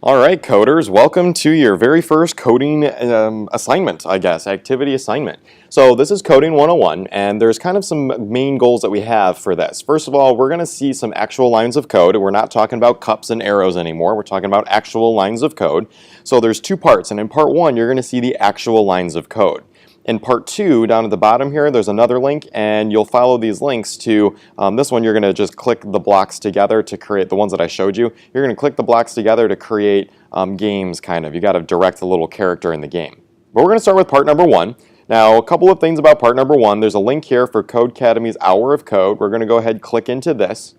All right, coders, welcome to your very first coding assignment, I guess, activity assignment. So this is Coding 101, and there's kind of some main goals that we have for this. First of all, we're going to see some actual lines of code. We're not talking about cups and arrows anymore. We're talking about actual lines of code. So there's two parts, and in part one, you're going to see the actual lines of code. In part two, down at the bottom here, there's another link, and you'll follow these links to this one. You're going to just click the blocks together to create the ones that I showed you. You're going to click the blocks together to create games, kind of. You got to direct a little character in the game. But we're going to start with part number one. Now, a couple of things about part number one. There's a link here for Codecademy's Hour of Code. We're going to go ahead and click into this.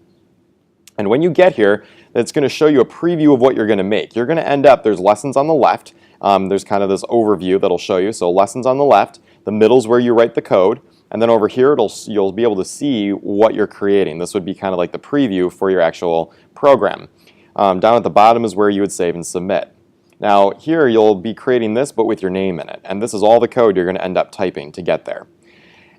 And when you get here, it's going to show you a preview of what you're going to make. You're going to end up, there's lessons on the left. There's kind of this overview that'll show you. So lessons on the left, the middle's where you write the code, and then over here you'll be able to see what you're creating. This would be kind of like the preview for your actual program. Down at the bottom is where you would save and submit. Now here you'll be creating this but with your name in it, and this is all the code you're going to end up typing to get there.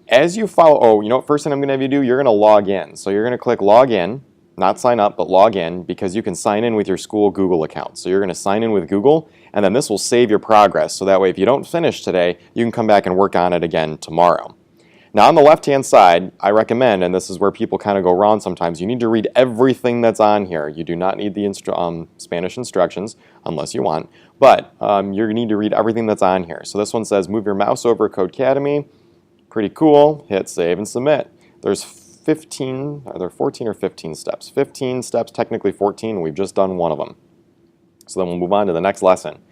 As you follow, you know what, first thing I'm going to have you do, you're going to log in. So you're going to click log in. Not sign up, but log in, because you can sign in with your school Google account. So you're going to sign in with Google, and then this will save your progress. So that way, if you don't finish today, you can come back and work on it again tomorrow. Now on the left-hand side, I recommend, and this is where people kind of go wrong sometimes, you need to read everything that's on here. You do not need the Spanish instructions, unless you want, but you're going to need to read everything that's on here. So this one says, move your mouse over Codecademy. Pretty cool. Hit save and submit. There's 15, are there 14 or 15 steps? 15 steps, technically 14, and we've just done one of them. So then we'll move on to the next lesson.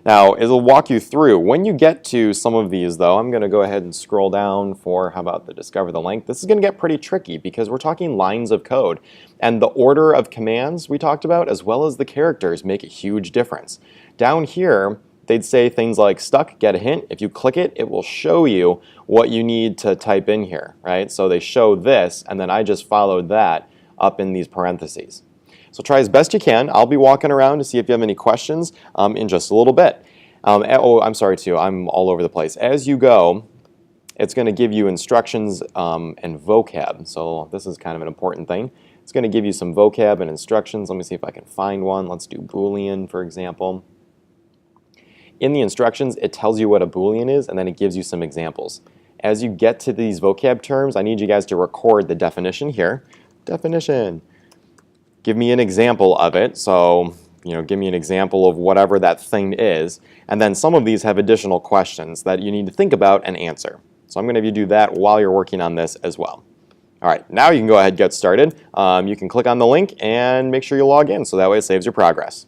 Now, it'll walk you through. When you get to some of these, though, I'm going to go ahead and scroll down for, how about the discover the length? This is going to get pretty tricky because we're talking lines of code. And the order of commands we talked about, as well as the characters, make a huge difference. Down here, they'd say things like stuck, get a hint. If you click it, it will show you what you need to type in here, right? So they show this, and then I just followed that up in these parentheses. So try as best you can. I'll be walking around to see if you have any questions in just a little bit. Oh, I'm sorry too, I'm all over the place. As you go, it's going to give you instructions and vocab. So this is kind of an important thing. It's going to give you some vocab and instructions. Let me see if I can find one. Let's do Boolean, for example. In the instructions, it tells you what a Boolean is, and then it gives you some examples. As you get to these vocab terms, I need you guys to record the definition here. Definition. Give me an example of it. So, give me an example of whatever that thing is. And then some of these have additional questions that you need to think about and answer. So I'm going to have you do that while you're working on this as well. All right, now you can go ahead and get started. You can click on the link and make sure you log in so that way it saves your progress.